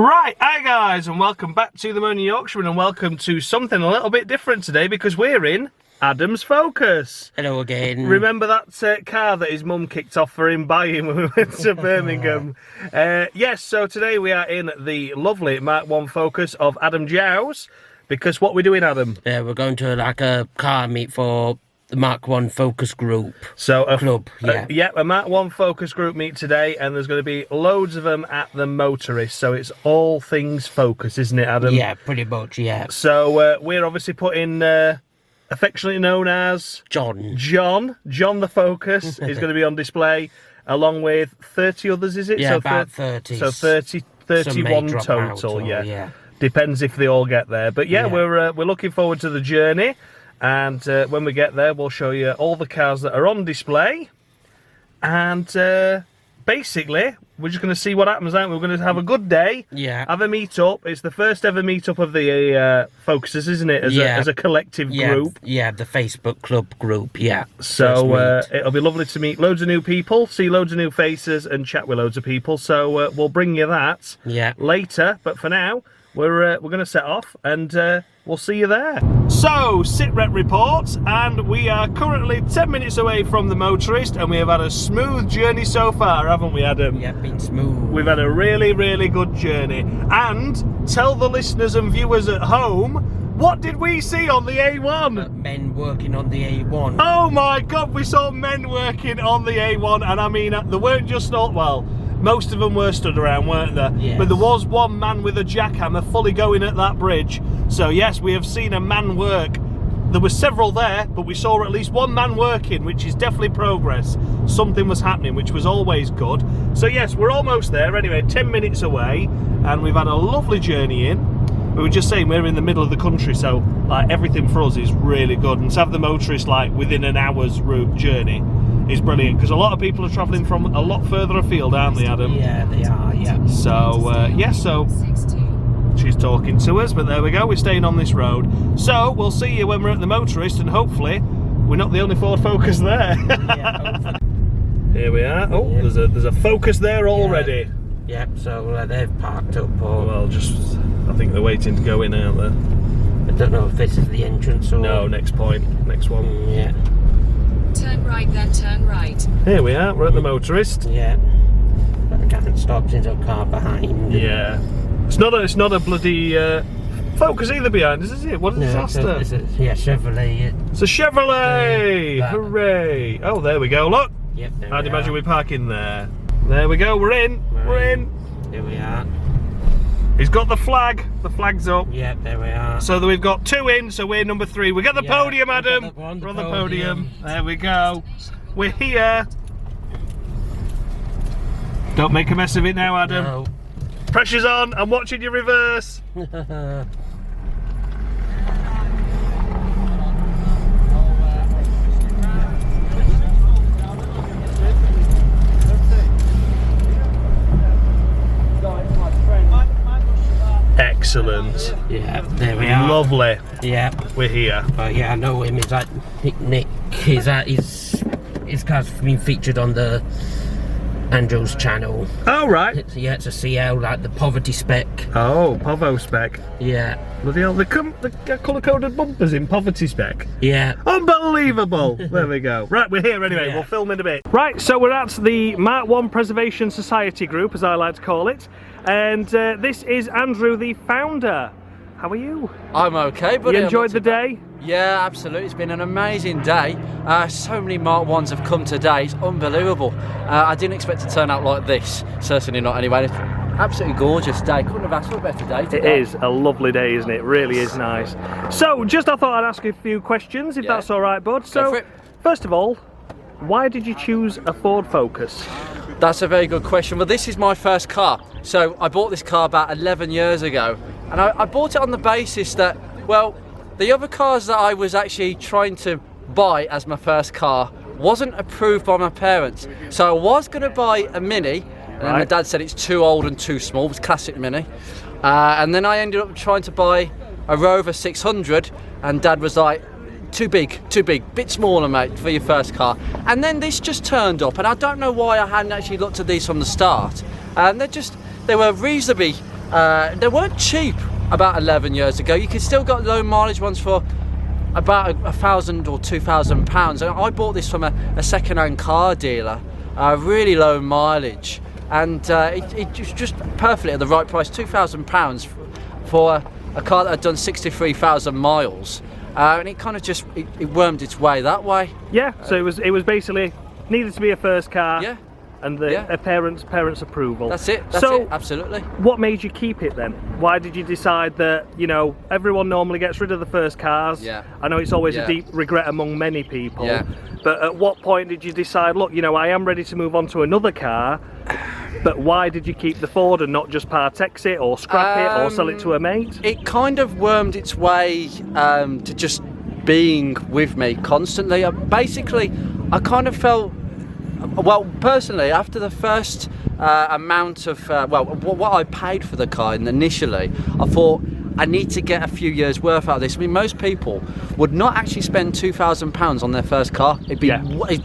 Right, hi guys, and welcome back to the Motorist Yorkshireman, and welcome to something a little bit different today because we're in Adam's Focus. Hello again. Remember that car that his mum kicked off for him buying when we went to Birmingham? Yes, so today we are in the lovely MK1 Focus of Adam Jow's, because what we're doing, Adam? Yeah, we're going to like a car meet for the MK1 Focus group. So a club, yeah. A MK1 Focus group meet today, and there's going to be loads of them at the Motorist. So it's all things Focus, isn't it, Adam? Yeah, pretty much, yeah. So we're obviously putting, affectionately known as... John the Focus is going to be on display, along with 30 others, is it? Yeah, so about 30. So 31 total, yeah. Depends if they all get there. But yeah, we're looking forward to the journey. And when we get there, we'll show you all the cars that are on display. And basically, we're just going to see what happens, aren't we? We're going to have a good day. Yeah. Have a meet-up. It's the first ever meet-up of the Focuses, isn't it? As a collective group. Yeah, the Facebook club group, yeah. So it'll be lovely to meet loads of new people, see loads of new faces, and chat with loads of people. So we'll bring you that later. But for now, we're going to set off, and we'll see you there. So, sitrep reports, and we are currently 10 minutes away from the Motorist, and we have had a smooth journey so far, haven't we, Adam? Yeah, been smooth. We've had a really, really good journey. And tell the listeners and viewers at home, what did we see on the A1? Men working on the A1. Oh my God, we saw men working on the A1, and I mean, they weren't just all, well, most of them were stood around, weren't there? Yes. But there was one man with a jackhammer fully going at that bridge. So yes, we have seen a man work. There were several there, but we saw at least one man working, which is definitely progress. Something was happening, which was always good. So yes, we're almost there. Anyway, 10 minutes away, and we've had a lovely journey in. We were just saying we're in the middle of the country, so like everything for us is really good. And to have the Motorist like within an hour's route journey is brilliant, because a lot of people are travelling from a lot further afield, aren't they, Adam? Yeah, they are, yeah. So, so she's talking to us, but there we go, we're staying on this road. So, we'll see you when we're at the Motorist, and hopefully we're not the only Ford Focus there. Yeah, here we are. Oh, there's a Focus there already. Yeah, so they've parked up. Or... Well, I think they're waiting to go in, aren't they? I don't know if this is the entrance or... No, next point, next one. Yeah. Turn right, then turn right. Here we are, we're at the Motorist. Yeah. But I haven't stopped into a car behind. Yeah. It's not a bloody Focus either behind us, is it? What a disaster. It's a Chevrolet. It's a Chevrolet! Yeah, hooray! Oh, there we go, look! Yep, there I'd we imagine are. we park in there. There we go, we're in! We're in! Here we are. He's got the flag. The flag's up. Yep, there we are. So we've got 2 in, so we're number 3. We got the podium, Adam. We're on the podium. There we go. We're here. Don't make a mess of it now, Adam. No. Pressure's on. I'm watching you reverse. Excellent. Yeah, there we are. Lovely. Yeah. We're here. Yeah, I know him. He's like Nick. His car's been featured on the Andrew's channel. Oh, right. Yeah, it's a CL, like the poverty spec. Oh, Povo spec. Yeah. Bloody hell, they colour-coded bumpers in poverty spec. Yeah. Unbelievable. There we go. Right, we're here anyway. Yeah. We'll film in a bit. Right, so we're at the MK1 Preservation Society group, as I like to call it. And this is Andrew, the founder. How are you? I'm okay, but you enjoyed the day? Yeah, absolutely. It's been an amazing day. So many MK1s have come today. It's unbelievable. I didn't expect to turn out like this. Certainly not anyway. It's absolutely gorgeous day. Couldn't have asked for a better day today. It is a lovely day, isn't it? It really is nice. So, I thought I'd ask you a few questions, if that's all right, bud. Go for it. First of all, why did you choose a Ford Focus? That's a very good question. Well, this is my first car. So I bought this car about 11 years ago. And I bought it on the basis that, well, the other cars that I was actually trying to buy as my first car wasn't approved by my parents. So I was going to buy a Mini, and then my dad said it's too old and too small. It was classic Mini. And then I ended up trying to buy a Rover 600, and Dad was like, too big, bit smaller, mate, for your first car. And then this just turned up, and I don't know why I hadn't actually looked at these from the start. And they were reasonably They weren't cheap about 11 years ago. You could still got low mileage ones for about £1,000 or £2,000. And I bought this from a second-hand car dealer, really low mileage, and it was just perfectly at the right price, £2,000 for a car that had done 63,000 miles, and it kind of just it wormed its way that way. Yeah, so it was basically needed to be a first car. Yeah. And the parents' approval. That's it. That's so, it. Absolutely. What made you keep it then? Why did you decide that, you know, everyone normally gets rid of the first cars? Yeah. I know it's always Yeah. a deep regret among many people. Yeah. But at what point did you decide, look, you know, I am ready to move on to another car? But why did you keep the Ford and not just part-ex it or scrap it or sell it to a mate? It kind of wormed its way to just being with me constantly. Basically, I kind of felt, well, personally, after the first amount of, what I paid for the car initially, I thought I need to get a few years worth out of this. I mean, most people would not actually spend £2,000 on their first car. It'd be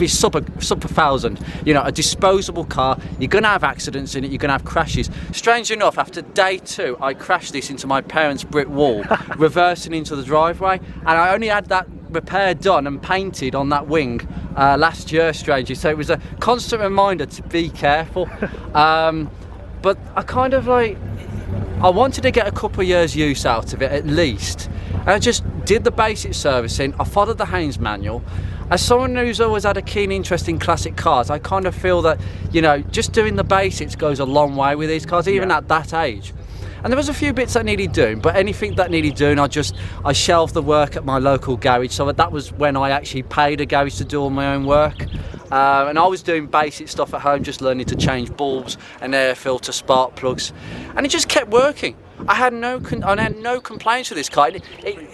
sub £1,000. You know, a disposable car. You're going to have accidents in it. You're going to have crashes. Strange enough, after day 2, I crashed this into my parents' brick wall, reversing into the driveway, and I only had that repair done and painted on that wing last year, strangely. So it was a constant reminder to be careful. But I kind of I wanted to get a couple of years use out of it at least, and I just did the basic servicing. I followed the Haynes manual. As someone who's always had a keen interest in classic cars, I kind of feel that, you know, just doing the basics goes a long way with these cars, even at that age. And there was a few bits that needed doing, but anything that needed doing, I shelved the work at my local garage. So that was when I actually paid a garage to do all my own work. And I was doing basic stuff at home, just learning to change bulbs and air filter, spark plugs, and it just kept working. I had no complaints with this car.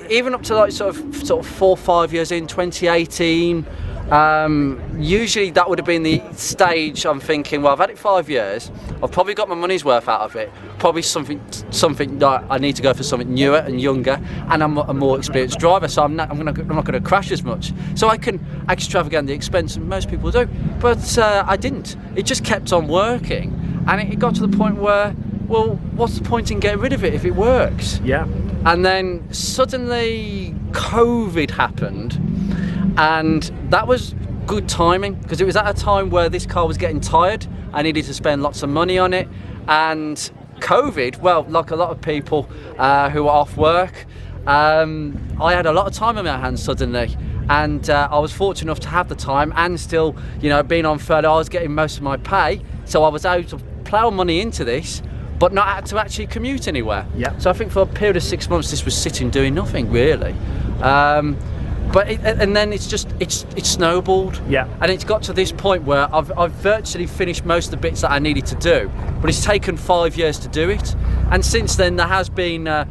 Even up to sort of 4 or 5 years in, 2018. Usually that would have been the stage I'm thinking, well, I've had it 5 years, I've probably got my money's worth out of it, probably something that I need to go for something newer and younger, and I'm a more experienced driver, so I'm not going to crash as much, so I can extravagate the expense, and most people do, but I didn't. It just kept on working, and it got to the point where, well, what's the point in getting rid of it if it works? Yeah. And then suddenly COVID happened, and that was good timing, because it was at a time where this car was getting tired. I needed to spend lots of money on it, and COVID, well, like a lot of people who are off work, I had a lot of time on my hands suddenly, and I was fortunate enough to have the time, and still, you know, being on furlough, I was getting most of my pay, so I was able to plough money into this, but not had to actually commute anywhere. Yeah. So I think for a period of 6 months, this was sitting doing nothing really. And then it's snowballed. Yeah. And it's got to this point where I've virtually finished most of the bits that I needed to do, but it's taken 5 years to do it. And since then, there has been a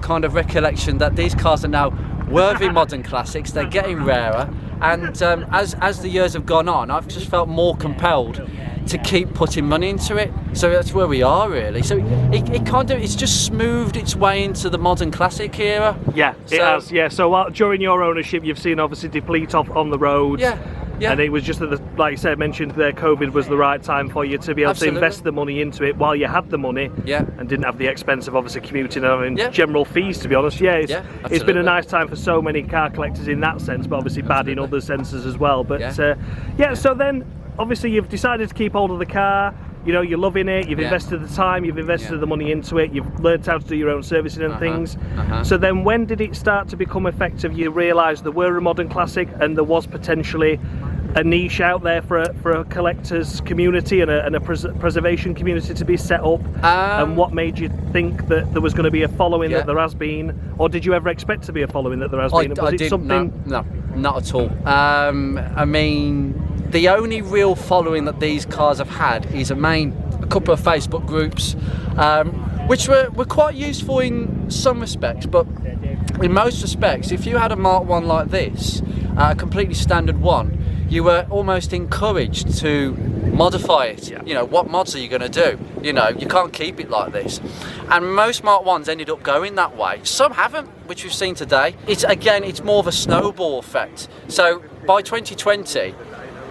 kind of recollection that these cars are now worthy modern classics. They're getting rarer, and as the years have gone on, I've just felt more compelled to keep putting money into it. So that's where we are really. So it's just smoothed its way into the modern classic era. Yeah, it has. Yeah. So during your ownership, you've seen obviously deplete off on the roads. Yeah. Yeah. And it was just like you said, mentioned there, COVID was the right time for you to be able to invest the money into it while you had the money. Yeah. And didn't have the expense of obviously commuting and general fees, to be honest. Yeah. It's been a nice time for so many car collectors in that sense, but obviously bad in other senses as well. But so then obviously you've decided to keep hold of the car. You know, you're loving it, you've invested the time, you've invested the money into it, you've learned how to do your own servicing and things. So then when did it start to become effective? You realised there were a modern classic and there was potentially a niche out there for a collector's community and a preservation community to be set up? And what made you think that there was going to be a following that there has been? Or did you ever expect to be a following that there has been? Was it something? No, not at all. I mean, the only real following that these cars have had is a couple of Facebook groups, which were quite useful in some respects, but in most respects, if you had a Mark 1 like this, a completely standard one, you were almost encouraged to modify it. You know, what mods are you going to do? You know, you can't keep it like this. And most Mark 1s ended up going that way. Some haven't, which we've seen today. It's more of a snowball effect. So by 2020,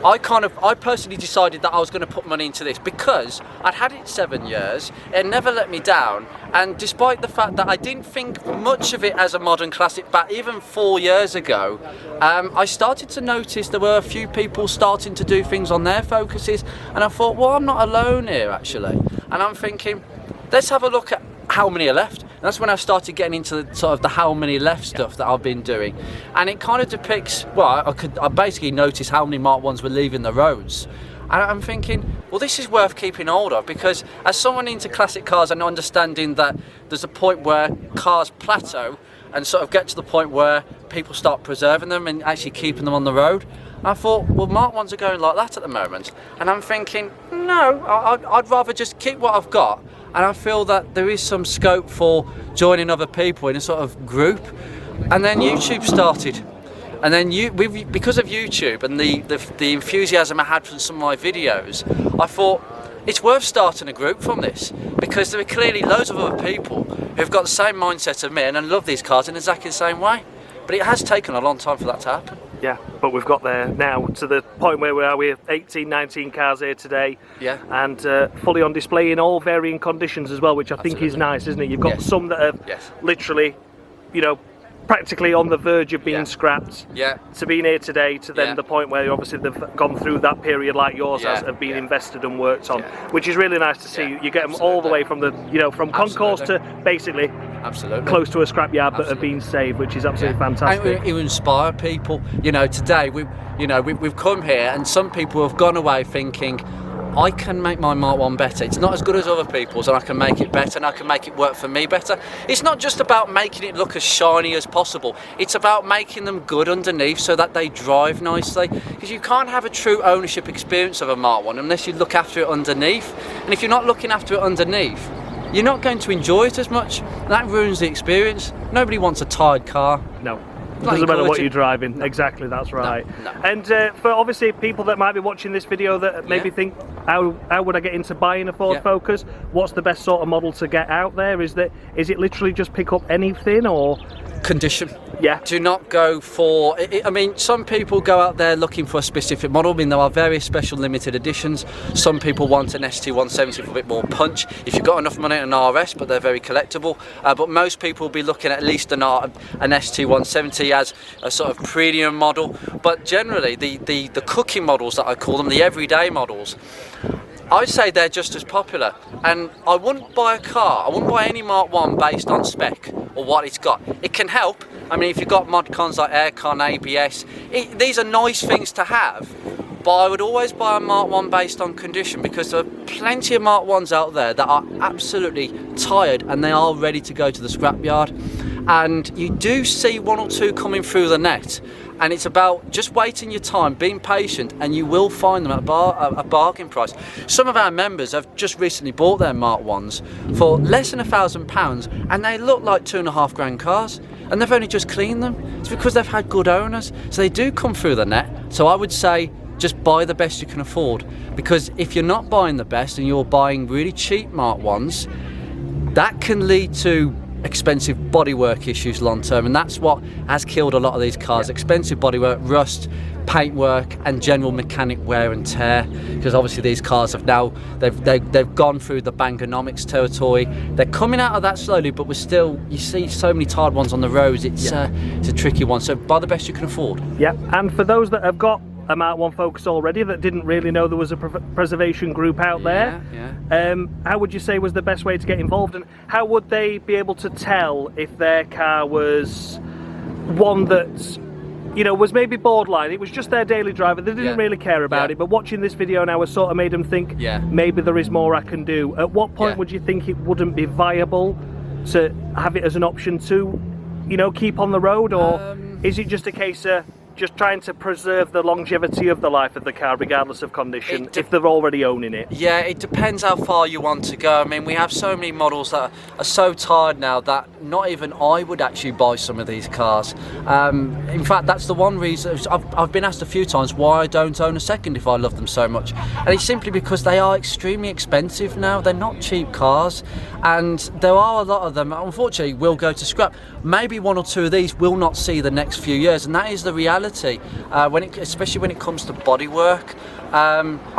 I personally decided that I was going to put money into this because I'd had it 7 years, it never let me down, and despite the fact that I didn't think much of it as a modern classic back even 4 years ago, I started to notice there were a few people starting to do things on their Focuses, and I thought, well, I'm not alone here actually, and I'm thinking, let's have a look at how many are left. And that's when I started getting into the, sort of the how many left stuff that I've been doing, and it kind of depicts, well, I basically noticed how many Mark 1s were leaving the roads, and I'm thinking, well, this is worth keeping hold of, because as someone into classic cars and understanding that there's a point where cars plateau and sort of get to the point where people start preserving them and actually keeping them on the road, I thought, well, Mark 1s are going like that at the moment, and I'm thinking, no, I'd rather just keep what I've got. And I feel that there is some scope for joining other people in a sort of group. And then YouTube started. And then because of YouTube and the enthusiasm I had from some of my videos, I thought it's worth starting a group from this, because there are clearly loads of other people who've got the same mindset of me and love these cars in exactly the same way. But it has taken a long time for that to happen. Yeah, but we've got there now to the point where we are with 18, 19 cars here today. Yeah. And fully on display in all varying conditions as well, which I think is nice, isn't it? You've got some that are literally, you know, practically on the verge of being scrapped. Yeah. To being here today, to then the point where obviously they've gone through that period like yours has, have been invested and worked on, which is really nice to see. You get them all the way from the, you know, from concourse to basically close to a scrapyard, but have been saved, which is absolutely fantastic. And you inspire people. You know, today we've come here, and some people have gone away thinking, I can make my Mark 1 better. It's not as good as other people's, and I can make it better, and I can make it work for me better. It's not just about making it look as shiny as possible. It's about making them good underneath so that they drive nicely. Because you can't have a true ownership experience of a Mark 1 unless you look after it underneath. And if you're not looking after it underneath, you're not going to enjoy it as much. That ruins the experience. Nobody wants a tired car. No. It doesn't matter what you're driving. Exactly, that's right. No. And for obviously people that might be watching this video that maybe think, how would I get into buying a Ford Focus? What's the best sort of model to get out there? Is it literally just pick up anything, or condition? Yeah. Do not go for, I mean, some people go out there looking for a specific model. I mean, there are various special limited editions. Some people want an ST170 for a bit more punch. If you've got enough money, an RS, but they're very collectible. But most people will be looking at least an ST170 as a sort of premium model. But generally, the cooking models that I call them, the everyday models, I'd say they're just as popular. And I wouldn't buy a car, I wouldn't buy any Mark 1 based on spec or what it's got. It can help. I mean, if you've got mod cons like aircon, ABS, these are nice things to have. But I would always buy a Mark 1 based on condition, because there are plenty of Mark 1s out there that are absolutely tired and they are ready to go to the scrapyard. And you do see one or two coming through the net, and it's about just waiting your time, being patient, and you will find them at a bargain price. Some of our members have just recently bought their Mark 1s for less than £1,000, and they look like £2.5 grand cars, and they've only just cleaned them. It's because they've had good owners, so they do come through the net. So I would say just buy the best you can afford, because if you're not buying the best and you're buying really cheap Mark 1s, that can lead to expensive bodywork issues long term, and that's what has killed a lot of these cars. Expensive bodywork, rust, paintwork, and general mechanic wear and tear. Because obviously these cars have now they've gone through the Bangonomics territory. They're coming out of that slowly, but we're still, you see so many tired ones on the roads. It's a tricky one. So buy the best you can afford. Yeah, and for those that have got a Mark 1 Focus already that didn't really know there was a preservation group out there, how would you say was the best way to get involved, and how would they be able to tell if their car was one that, you know, was maybe borderline, it was just their daily driver, they didn't really care about it, but watching this video now has sort of made them think, maybe there is more I can do? At what point would you think it wouldn't be viable to have it as an option to, you know, keep on the road, or is it just a case of just trying to preserve the longevity of the life of the car regardless of condition, if they're already owning it? Yeah, it depends how far you want to go. I mean, we have so many models that are so tired now that not even I would actually buy some of these cars. In fact, that's the one reason I've been asked a few times why I don't own a second if I love them so much, and it's simply because they are extremely expensive now. They're not cheap cars, and there are a lot of them unfortunately will go to scrap. Maybe one or two of these will not see the next few years, and that is the reality functionality, especially when it comes to bodywork.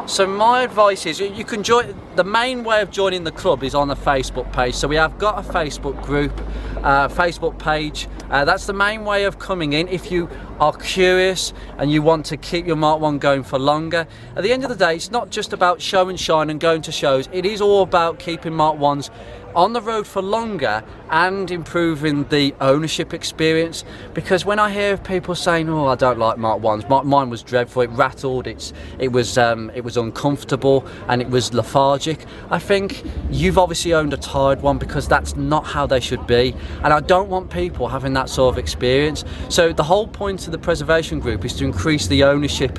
So my advice is you can join. The main way of joining the club is on the Facebook page. So we have got a Facebook group, Facebook page. That's the main way of coming in if you are curious and you want to keep your Mark 1 going for longer. At the end of the day, it's not just about show and shine and going to shows. It is all about keeping Mark 1s on the road for longer and improving the ownership experience. Because when I hear people saying, "Oh, I don't like Mark 1s. Mine was dreadful. It rattled. It was uncomfortable and it was lethargic," I think you've obviously owned a tired one, because that's not how they should be. And I don't want people having that sort of experience. So the whole point of the preservation group is to increase the ownership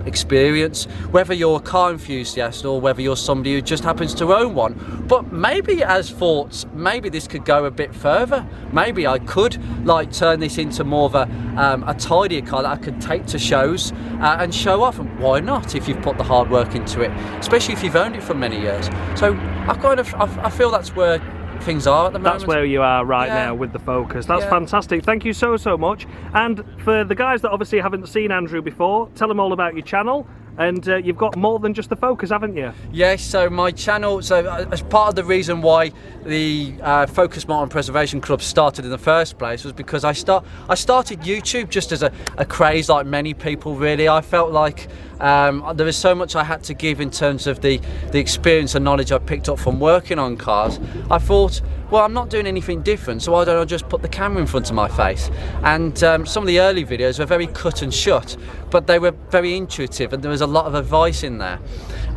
experience, whether you're a car enthusiast or whether you're somebody who just happens to own one. But maybe as thoughts, maybe this could go a bit further. Maybe I could like turn this into more of a tidier car that I could take to shows and show off. And why not, if you've put the hard work into it, especially if you've owned it for many years. So I feel that's where things are at the moment. That's where you are right Yeah. now with the Focus. That's Yeah. fantastic. Thank you so much. And for the guys that obviously haven't seen Andrew before, tell them all about your channel. And you've got more than just the Focus, haven't you? Yes, so my channel, as part of the reason why the Focus Motor and Preservation Club started in the first place was because I started YouTube just as a craze, like many people really. I felt like there was so much I had to give in terms of the experience and knowledge I picked up from working on cars. I thought, well, I'm not doing anything different, so why don't I just put the camera in front of my face? And some of the early videos were very cut and shut, but they were very intuitive and there was a lot of advice in there.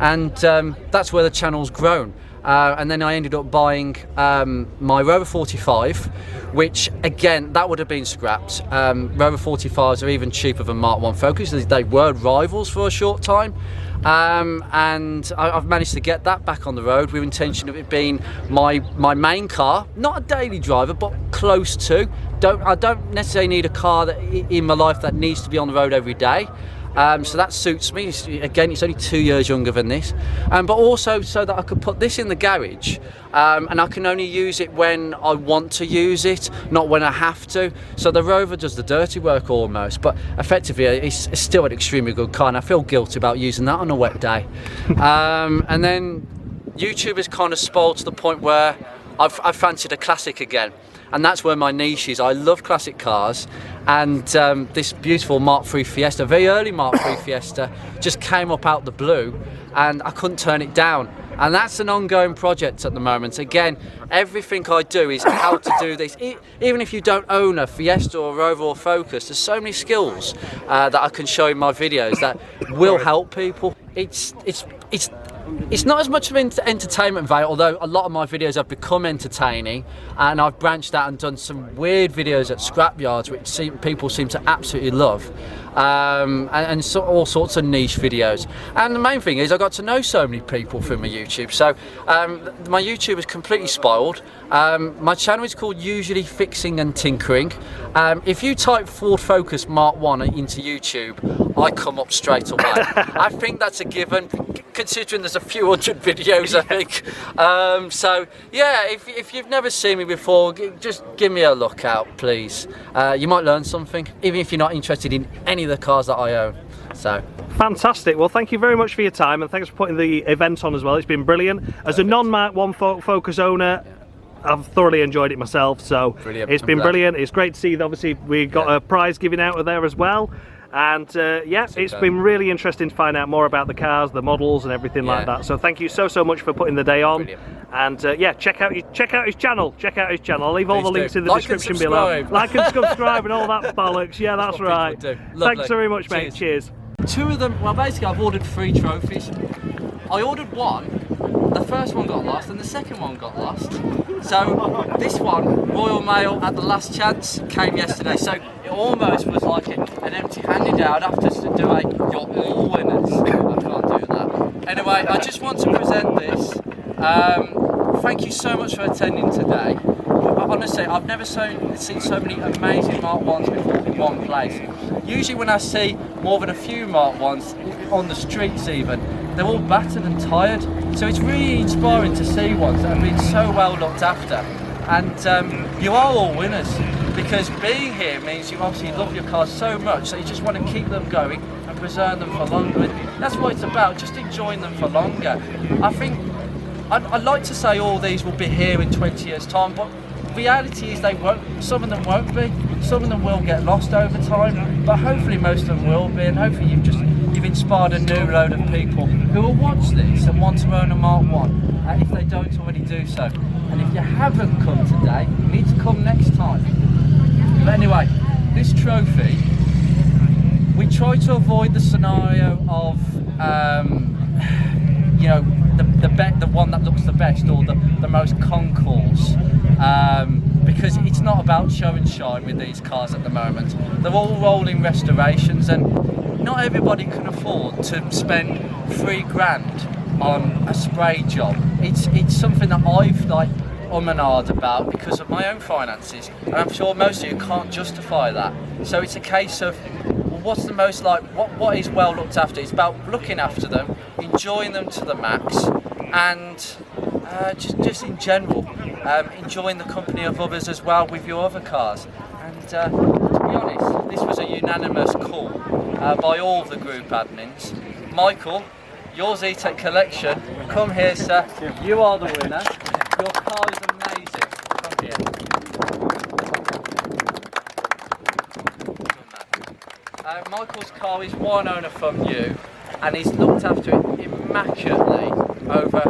And that's where the channel's grown. And then I ended up buying my Rover 45, which again, that would have been scrapped. Rover 45s are even cheaper than Mark 1 Focus. They were rivals for a short time. And I've managed to get that back on the road with intention of it being my main car, not a daily driver, but close to. I don't necessarily need a car in my life that needs to be on the road every day. So that suits me. Again, it's only 2 years younger than this, but also so that I could put this in the garage, and I can only use it when I want to use it, not when I have to. So the Rover does the dirty work almost, but effectively it's still an extremely good car, and I feel guilty about using that on a wet day. And then YouTube has kind of spoiled to the point where I've fancied a classic again. And that's where my niche is. I love classic cars, and this beautiful Mark III Fiesta, very early Mark III Fiesta, just came up out the blue, and I couldn't turn it down. And that's an ongoing project at the moment. Again, everything I do is how to do this. Even if you don't own a Fiesta or Rover or Focus, there's so many skills that I can show in my videos that will help people. It's not as much of an entertainment value, although a lot of my videos have become entertaining, and I've branched out and done some weird videos at scrapyards which people seem to absolutely love, and so, all sorts of niche videos. And the main thing is I got to know so many people through my YouTube, so my YouTube is completely spoiled. My channel is called Usually Fixing and Tinkering. If you type Ford Focus Mark 1 into YouTube, I come up straight away. I think that's a given, considering there's a few hundred videos, I think. So yeah, if you've never seen me before, just give me a look out, please. You might learn something, even if you're not interested in any of the cars that I own. So fantastic. Well, thank you very much for your time, and thanks for putting the event on as well. It's been brilliant. As a non-Mark 1 Focus owner, I've thoroughly enjoyed it myself, so brilliant. It's been brilliant. It's great to see that obviously we got a prize giving out of there as well. And yeah, it's been really interesting to find out more about the cars, the models and everything like that. So thank you so much for putting the day on. Brilliant. And yeah, check out his channel. I'll leave all the links in the Like and description below. subscribe. Like and subscribe and all that bollocks. Yeah, that's what right. people do. Lovely. Thanks very much, mate. Cheers. Two of them, well, basically I've ordered 3 trophies. I ordered one, the first one got lost and the second one got lost. So this one, Royal Mail at the last chance, came yesterday. So it almost was like an empty-handed out. I'd have to do a "you're all winners." I can't do that. Anyway, I just want to present this. Thank you so much for attending today. Honestly, I've never seen so many amazing Mark 1s before in one place. Usually when I see more than a few Mark 1s on the streets even, they're all battered and tired. So it's really inspiring to see ones that have been so well looked after. And you are all winners. because being here means you obviously love your cars so much that you just want to keep them going and preserve them for longer. And that's what it's about, just enjoying them for longer. I think I'd like to say all these will be here in 20 years time, but reality is they won't. Some of them won't be, some of them will get lost over time, but hopefully most of them will be, and hopefully you've inspired a new load of people who will watch this and want to own a Mark 1, if they don't already do so. And if you haven't come today, you need to come next time. But anyway, this trophy, we try to avoid the scenario of you know, the one that looks the best or the most concours, because it's not about show and shine with these cars at the moment. They're all rolling restorations, and not everybody can afford to spend $3,000 on a spray job. It's something that I've like and ahed about because of my own finances, and I'm sure most of you can't justify that. So it's a case of, well, what's the most like, what is well looked after? It's about looking after them, enjoying them to the max, and just in general, enjoying the company of others as well with your other cars. And to be honest, this was a unanimous call by all the group admins. Michael, your Z-Tech collection, come here, sir. You are the winner. Your car is amazing. Come here. Michael's car is one owner from you, and he's looked after it immaculately over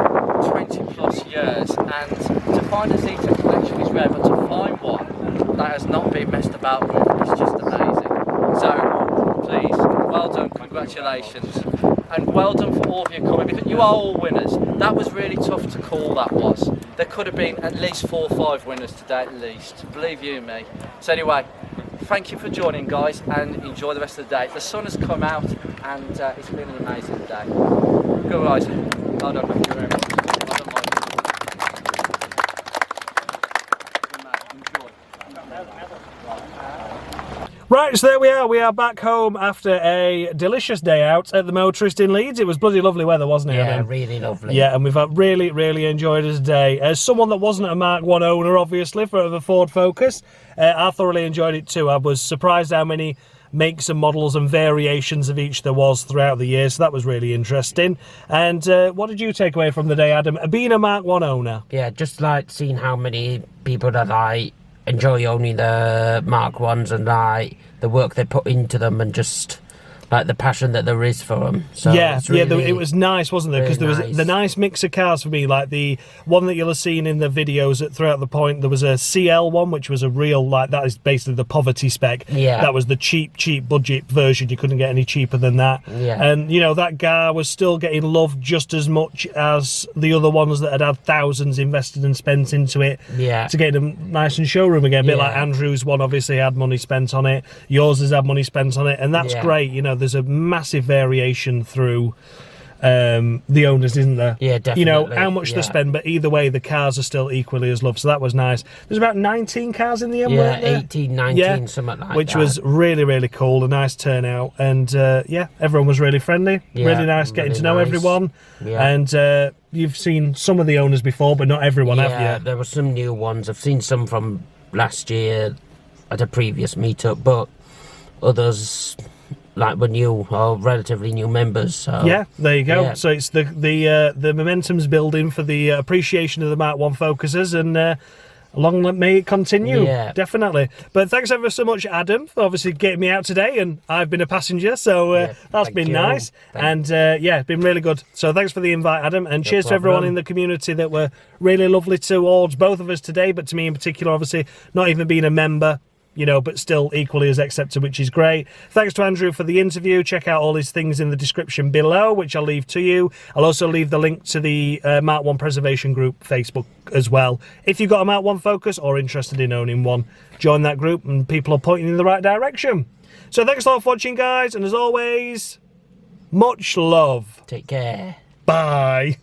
20 plus years. And to find a Z-Tech collection is rare, but to find one that has not been messed about with is just amazing. So please, well done, congratulations. And well done for all of you coming, because you are all winners. That was really tough to call, that was. There could have been at least 4 or 5 winners today at least, believe you me. So anyway, thank you for joining, guys, and enjoy the rest of the day. The sun has come out and it's been an amazing day. Good, guys. Well done, thank you very much. Well done, Mike. Good man, enjoy. Right, so there we are. We are back home after a delicious day out at the Motorist in Leeds. It was bloody lovely weather, wasn't it? Yeah, Adam? really lovely. Yeah, and we've really enjoyed it today. As someone that wasn't a Mark 1 owner, obviously, for the Ford Focus, I thoroughly enjoyed it too. I was surprised how many makes and models and variations of each there was throughout the year, so that was really interesting. And what did you take away from the day, Adam, being a Mark 1 owner? Yeah, just like seeing how many people that I enjoy owning the Mark 1s and like the work they put into them and just like the passion that there is for them. So yeah, really, it was nice, wasn't there? Because there was the nice mix of cars for me, like the one that you'll have seen in the videos throughout the point. There was a CL one, which was a real, like, that is basically the poverty spec. Yeah. That was the cheap budget version. You couldn't get any cheaper than that. Yeah. And, you know, that car was still getting loved just as much as the other ones that had thousands invested and spent into it. Yeah. To get them nice and showroom again. A bit Yeah. like Andrew's one obviously had money spent on it. Yours has had money spent on it. And that's great, you know. There's a massive variation through the owners, isn't there? Yeah, definitely. You know, how much they spend, but either way, the cars are still equally as loved, so that was nice. There's about 19 cars in the end, yeah, weren't there? 18, 19, something like which that. was really cool, a nice turnout, and yeah, everyone was really friendly, really nice getting to know everyone, and you've seen some of the owners before, but not everyone, have you? Yeah, there were some new ones. I've seen some from last year at a previous meetup, but others like were new or relatively new members. So yeah, there you go. Yeah. So it's the momentum's building for the appreciation of the Mark 1 Focuses, and long may it continue. Yeah, definitely. But thanks ever so much, Adam, for obviously getting me out today, and I've been a passenger, so that's been nice. And yeah, it's been really good. So thanks for the invite, Adam, and cheers to everyone in the community that were really lovely towards both of us today, but to me in particular, obviously, not even being a member, you know, but still equally as accepted, which is great. Thanks to Andrew for the interview. Check out all his things in the description below, which I'll leave to you. I'll also leave the link to the Mark 1 Preservation Group Facebook as well. If you've got a Mark 1 Focus or interested in owning one, join that group and people are pointing in the right direction. So thanks a lot for watching, guys, and as always, much love. Take care. Bye.